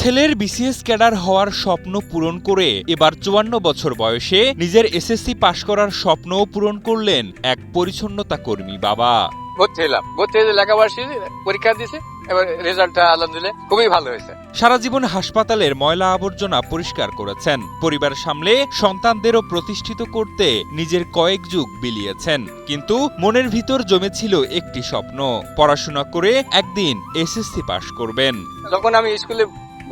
ছেলের BCS cadre হওয়ার স্বপ্ন পূরণ করে এবার ৫৪ বছর বয়সে নিজের এসএসসি পাশ করার স্বপ্নও পূরণ করলেন এক পরিচ্ছন্নতা কর্মী বাবা। ভর্তি হলাম, ভর্তি হয়ে লেখাপড়া শিখে পরীক্ষা দিয়েছি, এবার রেজাল্টটা আলহামদুলিল্লাহ খুবই ভালো হয়েছে। সারা জীবন হাসপাতালের ময়লা আবর্জনা পরিষ্কার করেছেন, পরিবার সামলে সন্তানদেরও প্রতিষ্ঠিত করতে নিজের কয়েক যুগ বিলিয়েছেন। কিন্তু মনের ভিতর জমেছিল একটি স্বপ্ন, পড়াশোনা করে একদিন এসএসসি পাশ করবেন। যখন আমি স্কুলে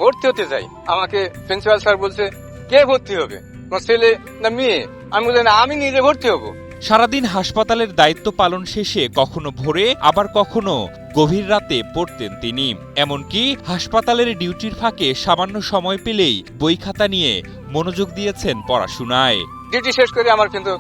ভর্তি হতে যাই, আমাকে প্রিন্সিপাল স্যার বলছে, কে ভর্তি হবে, তোমার ছেলে না মেয়ে? আমি বললাম না, আমি নিজে ভর্তি হবো। সারাদিন হাসপাতালের দায়িত্ব পালন শেষে কখনো ভোরে আবার কখনো গভীর রাতে পড়তেন তিনি। এমনকি হাসপাতালের ডিউটির ফাঁকে সামান্য সময় পেলেই বই খাতা নিয়ে মনোযোগ দিয়েছেন পড়াশোনায়। ডিউটি শেষ করে আমার কিন্তু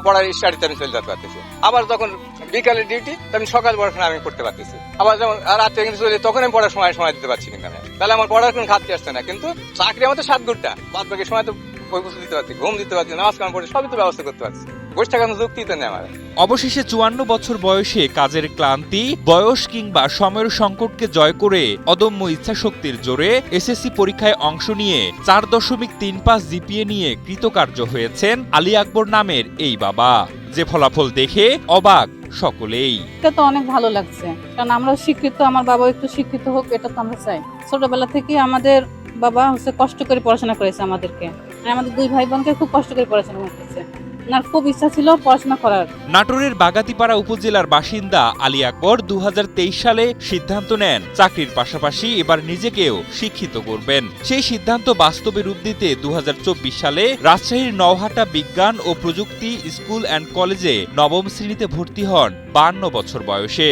পড়ার স্টাডিতে আমি চলে যেতে পারতেছি। আবার যখন বিকালের ডিউটি, আমি সকাল পড়াশোনা আমি করতে পারতেছি। আবার যখন রাতে কিন্তু চলে, তখন আমি পড়ার সময় দিতে পারছি কিন্তু আমি। তাহলে আমার পড়ার কোনো ঘাটতি আসছে না। কিন্তু চাকরি আমার তো ৭ ঘন্টা, বাদ বাকি সময় তো বই পুস্তক দিতে পারছি, ঘুম দিতে পারছি, নামাজ কালাম পড়ে সবই তো ব্যবস্থা করতে পারছি। বসে থাকার যুক্তি তো নেই আমার। অবশেষে ৫৪ বছর বয়সে কাজের ক্লান্তি, বয়স কিংবা সময়ের সংকটকে জয় করে অদম্য ইচ্ছাশক্তির জোরে এসএসসি পরীক্ষায় অংশ নিয়ে ৪.৩৫ জিপিএ নিয়ে কৃতকার্য হয়েছেন আলী আকবর নামের এই বাবা। যে ফলাফল দেখে অবাক সকলেই। এটা তো অনেক ভালো লাগছে, কারণ আমরা শিক্ষিত, আমার বাবা একটু শিক্ষিত হোক, এটা তো আমরা চাই। ছোটবেলা থেকে আমাদের বাবা কষ্ট করে পড়াশোনা করেছে আমাদেরকে, আমাদের 2 ভাই বোনকে খুব কষ্ট করে পড়াশোনা করেছে। ওনার খুব ইচ্ছা ছিল পড়াশোনা করার। নাটোরের বাগাতিপাড়া উপজেলার বাসিন্দা আলী আকবর ২০২৩ সালে সিদ্ধান্ত নেন চাকরির পাশাপাশি এবার নিজেকেও শিক্ষিত করবেন। সেই সিদ্ধান্ত বাস্তবে রূপ দিতে ২০২৪ সালে রাজশাহীর নওহাটা বিজ্ঞান ও প্রযুক্তি স্কুল অ্যান্ড কলেজে ৯ম শ্রেণীতে ভর্তি হন ৫২ বছর বয়সে।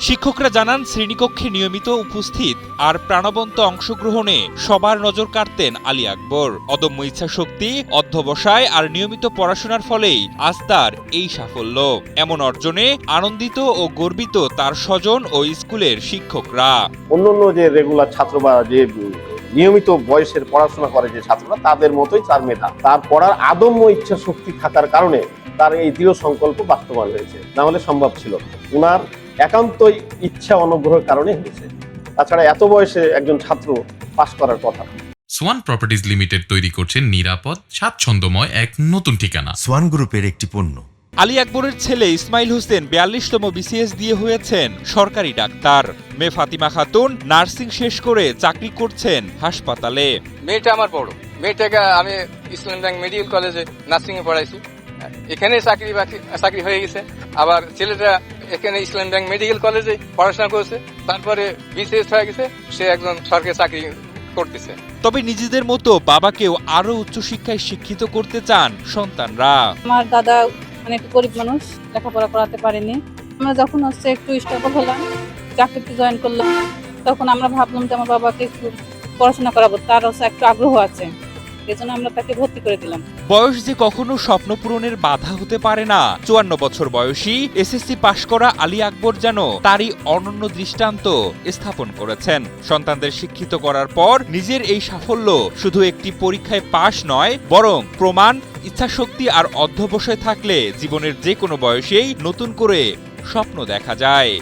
শিক্ষকরা জানান, শ্রেণীকক্ষে নিয়মিত উপস্থিত আর প্রাণবন্ত অংশগ্রহণে সবার নজর কাড়তেন আলী আকবর। অদম্য ইচ্ছাশক্তি, অধ্যবসায় আর নিয়মিত পড়াশোনার ফলেই আজ তার এই সাফল্য। এমন অর্জনে আনন্দিত ও গর্বিত তার স্বজন ও স্কুলের শিক্ষকরা। অন্যান্য যে রেগুলার ছাত্র বা যে নিয়মিত বয়সের পড়াশোনা করে যে ছাত্ররা, তাদের মতোই তার মেধা, তার পড়ার আদম্য ইচ্ছা শক্তি থাকার কারণে তার এই দৃঢ় সংকল্প বাস্তবায়ন হয়েছে, না হলে সম্ভব ছিল। উনার একান্তই ইচ্ছা অনুগ্রহের কারণে হয়েছে। তাছাড়া এত বয়সে একজন ছাত্র পাশ করার কথা। সোয়ান প্রপার্টিজ লিমিটেড তৈরি করছে নিরাপদ, স্বাচ্ছন্দ্যময় এক নতুন ঠিকানা। সোয়ান গ্রুপের একটি পণ্য। আলী আকবরের ছেলে ইসমাইল হোসেন ৪২তম বিসিএস দিয়ে হয়েছেন সরকারি ডাক্তার। মেয়ে ফাতিমা খাতুন নার্সিং শেষ করে চাকরি করছেন হাসপাতালে। মেয়েটা আমার বড়, মেয়েটাকে আমি ইসলাম ব্যাংক মেডিকেল কলেজে নার্সিং এ পড়াইছি, এখানে চাকরি হয়ে গেছে। আবার ছেলেটা এখানে ইসলাম ব্যাংক মেডিকেল কলেজে পড়াশোনা করেছে, তারপরে বিসিএস হয়ে গেছে, সে একজন সরকারি চাকরি করতেছে। তবে নিজেদের মতো বাবাকেও আরো উচ্চশিক্ষায় শিক্ষিত করতে চান সন্তানরা। আমার দাদা একটু গরিব মানুষ, লেখাপড়া করাতে পারেনি। আমরা যখন একটু স্টেবল হলাম, চাকরিতে জয়েন করলাম, তখন আমরা ভাবলাম যে আমার বাবাকে একটু পড়াশোনা করাবো, তার একটু আগ্রহ আছে, এজন্য আমরা তাকে ভর্তি করে দিলাম। বয়স যে কখনো স্বপ্ন পূরণের বাধা হতে পারে না, ৫৪ বছর বয়সী এসএসসি পাশ করা আলী আকবর যেন তারই অনন্য দৃষ্টান্ত স্থাপন করেছেন। সন্তানদের শিক্ষিত করার পর নিজের এই সাফল্য শুধু একটি পরীক্ষায় পাশ নয়, বরং প্রমাণ, ইচ্ছাশক্তি আর অধ্যবসায় থাকলে জীবনের যে কোনো বয়সেই নতুন করে স্বপ্ন দেখা যায়।